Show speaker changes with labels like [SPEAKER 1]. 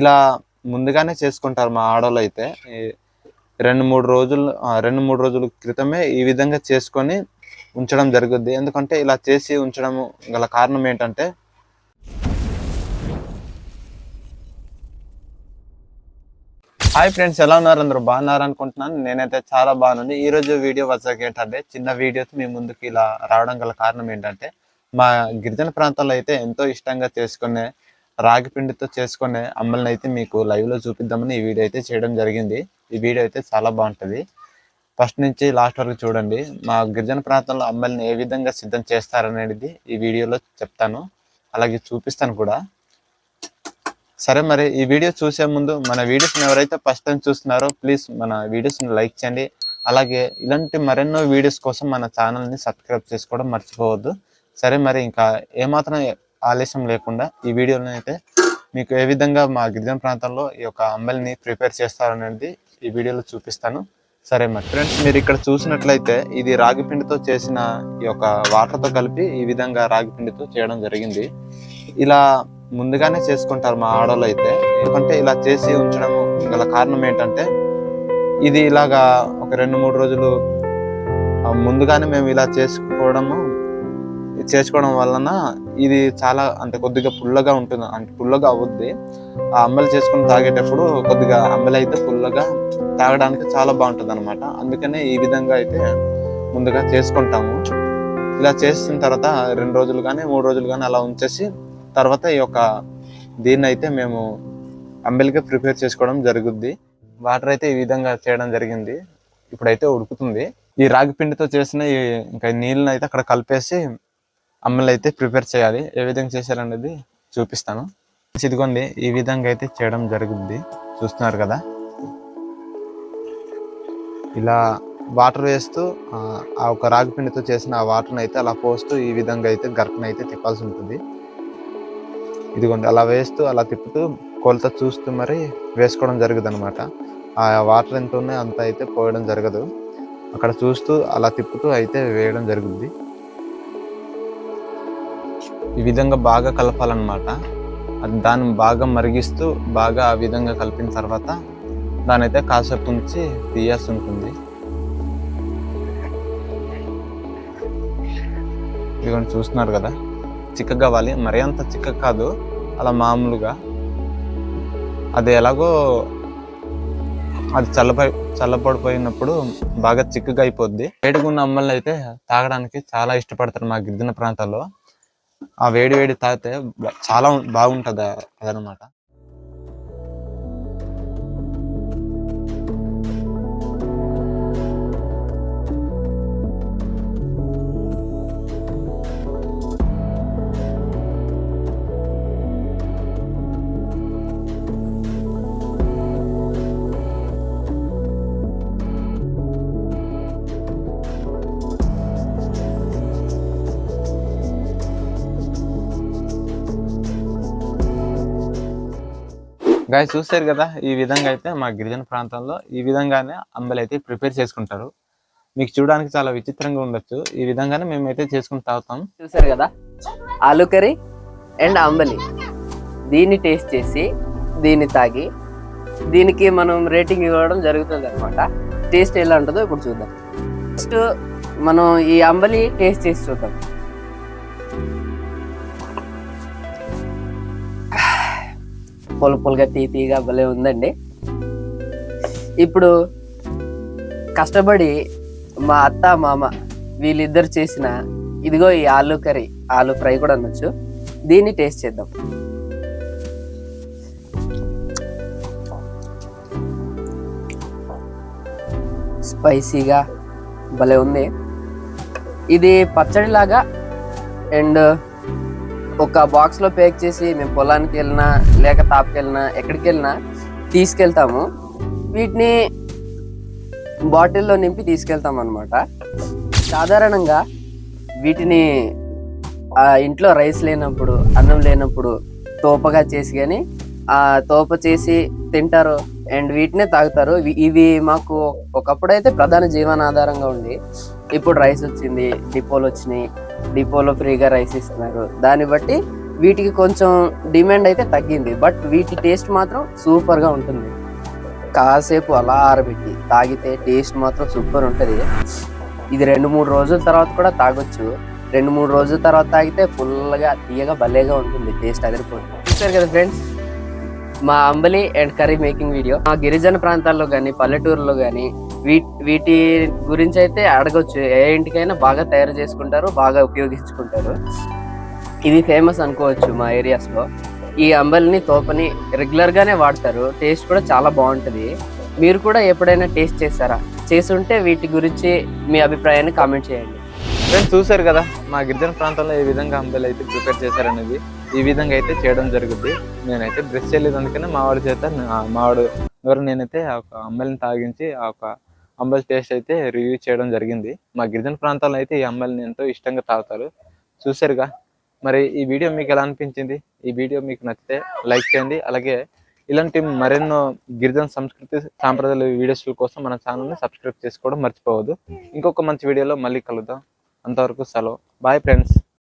[SPEAKER 1] ఇలా ముందుగానే చేసుకుంటారు మా ఆడోళ్ళైతే. 2, 3 రోజుల క్రితమే ఈ విధంగా చేసుకొని ఉంచడం జరుగుద్ది. ఎందుకంటే ఇలా చేసి ఉంచడము గల కారణం ఏంటంటే, హాయ్ ఫ్రెండ్స్, ఎలా ఉన్నారు? అందరూ బాగున్నారు అనుకుంటున్నాను. నేనైతే చాలా బాగున్నాను. ఈరోజు వీడియో వచ్చాక ఏంటంటే, చిన్న వీడియోతో మీ ముందుకు ఇలా రావడం గల కారణం ఏంటంటే, మా గిరిజన ప్రాంతాల్లో అయితే ఎంతో ఇష్టంగా చేసుకునే రాగి పిండితో చేసుకునే అంబలిని అయితే మీకు లైవ్లో చూపిద్దామని ఈ వీడియో అయితే చేయడం జరిగింది. ఈ వీడియో అయితే చాలా బాగుంటుంది. ఫస్ట్ నుంచి లాస్ట్ వరకు చూడండి. మా గిరిజన ప్రాంతంలో అంబలిని ఏ విధంగా సిద్ధం చేస్తారనేది ఈ వీడియోలో చెప్తాను, అలాగే చూపిస్తాను కూడా. సరే, మరి ఈ వీడియో చూసే ముందు మన వీడియోస్ని ఎవరైతే ఫస్ట్ టైం చూస్తున్నారో ప్లీజ్ మన వీడియోస్ని లైక్ చేయండి. అలాగే ఇలాంటి మరెన్నో వీడియోస్ కోసం మన ఛానల్ని సబ్స్క్రైబ్ చేసుకోవడం మర్చిపోవద్దు. సరే, మరి ఇంకా ఏమాత్రం ఆలస్యం లేకుండా ఈ వీడియోని అయితే మీకు ఏ విధంగా మా గిరిజన ప్రాంతంలో ఈ యొక్క అంబలిని ప్రిపేర్ చేస్తారనేది ఈ వీడియోలో చూపిస్తాను. సరే మరి ఫ్రెండ్స్, మీరు ఇక్కడ చూసినట్లయితే ఇది రాగి పిండితో చేసిన ఈ యొక్క వాటర్తో కలిపి ఈ విధంగా రాగి పిండితో చేయడం జరిగింది. ఇలా ముందుగానే చేసుకుంటారు మా ఆడవాళ్ళు అయితే. ఎందుకంటే ఇలా చేసి ఉంచడం గల కారణం ఏంటంటే, ఇది ఇలాగా ఒక 2-3 రోజులు ముందుగానే మేము ఇలా చేసుకోవడం వలన ఇది చాలా అంటే కొద్దిగా పుల్లగా ఉంటుంది, అంటే పుల్లగా అవుద్ది. ఆ అంబలి చేసుకుని తాగేటప్పుడు కొద్దిగా అంబలి అయితే పుల్లగా తాగడానికి చాలా బాగుంటుంది అనమాట. అందుకనే ఈ విధంగా అయితే ముందుగా చేసుకుంటాము. ఇలా చేసిన తర్వాత 2 రోజులు కానీ 3 రోజులు కానీ అలా ఉంచేసి తర్వాత ఈ యొక్క దీన్ని అయితే మేము అంబలిగా ప్రిపేర్ చేసుకోవడం జరుగుద్ది. వాటర్ అయితే ఈ విధంగా చేయడం జరిగింది. ఇప్పుడైతే ఉడుకుతుంది. ఈ రాగి పిండితో చేసిన ఇంకా నీళ్ళని అయితే అక్కడ కలిపేసి అంబలి అయితే ప్రిపేర్ చేయాలి. ఏ విధంగా చేశారనేది చూపిస్తాను. ఇదిగోండి, ఈ విధంగా అయితే చేయడం జరుగుద్ది. చూస్తున్నారు కదా, ఇలా వాటర్ వేస్తూ ఆ ఒక రాగి పిండితో చేసిన ఆ వాటర్ని అయితే అలా పోస్తూ ఈ విధంగా అయితే గరిటెని అయితే తిప్పాల్సి ఉంటుంది. ఇదిగోండి, అలా వేస్తూ అలా తిప్పుతూ కొలత చూస్తూ మరి వేసుకోవడం జరుగుతుంది అనమాట. ఆ వాటర్ ఎంత ఉన్నాయో అంత అయితే పోయడం జరగదు. అక్కడ చూస్తూ అలా తిప్పుతూ అయితే వేయడం జరుగుద్ది. ఈ విధంగా బాగా కలపాలన్నమాట. దాన్ని బాగా మరిగిస్తూ బాగా ఆ విధంగా కలిపిన తర్వాత దాని అయితే కాసేపు ఉంచి తీయాల్సి ఉంటుంది. ఇదిగోండి, చూస్తున్నారు కదా, చిక్కగా కావాలి, మరీ అంత చిక్కగా కాదు, అలా మామూలుగా. అది ఎలాగో అది చల్లపడిపోయినప్పుడు బాగా చిక్కగా అయిపోద్ది. వేడిగున్న అమ్మల్ని అయితే తాగడానికి చాలా ఇష్టపడతారు మా గిరిజన ప్రాంతాల్లో. ఆ వేడి తాగితే చాలా బాగుంటుంది అదనమాట. గాయస్, చూస్తారు కదా, ఈ విధంగా అయితే మా గిరిజన ప్రాంతంలో ఈ విధంగానే అంబలి అయితే ప్రిపేర్ చేసుకుంటారు. మీకు చూడడానికి చాలా విచిత్రంగా ఉండొచ్చు, ఈ విధంగానే మేమైతే చేసుకుని తాగుతాం.
[SPEAKER 2] చూసారు కదా, ఆలు కర్రీ అండ్ అంబలి. దీన్ని టేస్ట్ చేసి దీన్ని తాగి దీనికి మనం రేటింగ్ ఇవ్వడం జరుగుతుంది అనమాట. టేస్ట్ ఎలా ఉంటుందో ఇప్పుడు చూద్దాం. ఫస్ట్ మనం ఈ అంబలి టేస్ట్ చేసి చూద్దాం. పులుపులుగా తీగా భలే ఉందండి. ఇప్పుడు కష్టపడి మా అత్త మామ వీళ్ళిద్దరు చేసిన ఇదిగో ఈ ఆలు కర్రీ, ఆలు ఫ్రై కూడా అనొచ్చు, దీన్ని టేస్ట్ చేద్దాం. స్పైసీగా భలే ఉంది. ఇది పచ్చడిలాగా అండ్ ఒక బాక్స్లో ప్యాక్ చేసి మేము పొలానికి వెళ్ళినా లేక తాపుకి వెళ్ళినా ఎక్కడికి వెళ్ళినా తీసుకెళ్తాము. వీటిని బాటిల్లో నింపి తీసుకెళ్తాం అనమాట. సాధారణంగా వీటిని ఇంట్లో రైస్ లేనప్పుడు, అన్నం లేనప్పుడు తోపగా చేసి కానీ తోప చేసి తింటారు అండ్ వీటినే తాగుతారు. ఇవి మాకు ఒకప్పుడు అయితే ప్రధాన జీవనాధారంగా ఉంది. ఇప్పుడు రైస్ వచ్చింది, డిపోలు వచ్చినాయి, డిపోలో ఫ్రీగా రైస్ ఇస్తున్నారు. దాన్ని బట్టి వీటికి కొంచెం డిమాండ్ అయితే తగ్గింది, బట్ వీటి టేస్ట్ మాత్రం సూపర్గా ఉంటుంది. కాసేపు అలా ఆరబెట్టి తాగితే టేస్ట్ మాత్రం సూపర్ ఉంటుంది. ఇది 2-3 రోజుల తర్వాత కూడా తాగొచ్చు. 2-3 రోజుల తర్వాత తాగితే ఫుల్గా తీయగా భలేగా ఉంటుంది, టేస్ట్ అదిరిపోతుంది. చూసారు కదా ఫ్రెండ్స్, మా అంబలి అండ్ కర్రీ మేకింగ్ వీడియో. మా గిరిజన ప్రాంతాల్లో కానీ పల్లెటూరులో కానీ వీటి గురించి అయితే అడగొచ్చు. ఏ ఇంటికైనా బాగా తయారు చేసుకుంటారు, బాగా ఉపయోగించుకుంటారు. ఇది ఫేమస్ అనుకోవచ్చు మా ఏరియాస్లో. ఈ అంబలిని తోపని రెగ్యులర్గానే వాడతారు. టేస్ట్ కూడా చాలా బాగుంటుంది. మీరు కూడా ఎప్పుడైనా టేస్ట్ చేస్తారా? చేసుంటే వీటి గురించి మీ అభిప్రాయాన్ని కామెంట్ చేయండి.
[SPEAKER 1] ఫ్రెండ్స్ చూసారు కదా మా గిరిజన ప్రాంతంలో ఏ విధంగా అంబలి అయితే ప్రిపేర్ చేశారనేది. ఈ విధంగా అయితే చేయడం జరుగుద్ది. నేనైతే బ్రష్ చేయలేదు, అందుకనే మావాడి చేత మావాడు ద్వారా నేనైతే ఆ ఒక అంబలిని తాగించి ఆ ఒక అంబలి టేస్ట్ అయితే రివ్యూ చేయడం జరిగింది. మా గిరిజన ప్రాంతాల్లో అయితే ఈ అంబలిని ఎంతో ఇష్టంగా తాగుతారు. చూసారుగా, మరి ఈ వీడియో మీకు ఎలా అనిపించింది? ఈ వీడియో మీకు నచ్చితే లైక్ చేయండి. అలాగే ఇలాంటి మరెన్నో గిరిజన సంస్కృతి సాంప్రదాయాల వీడియోస్ కోసం మన ఛానల్ని సబ్స్క్రైబ్ చేసుకోవడం మర్చిపోవద్దు. ఇంకొక మంచి వీడియోలో మళ్ళీ కలుద్దాం. అంతవరకు సెలవు. Bye friends.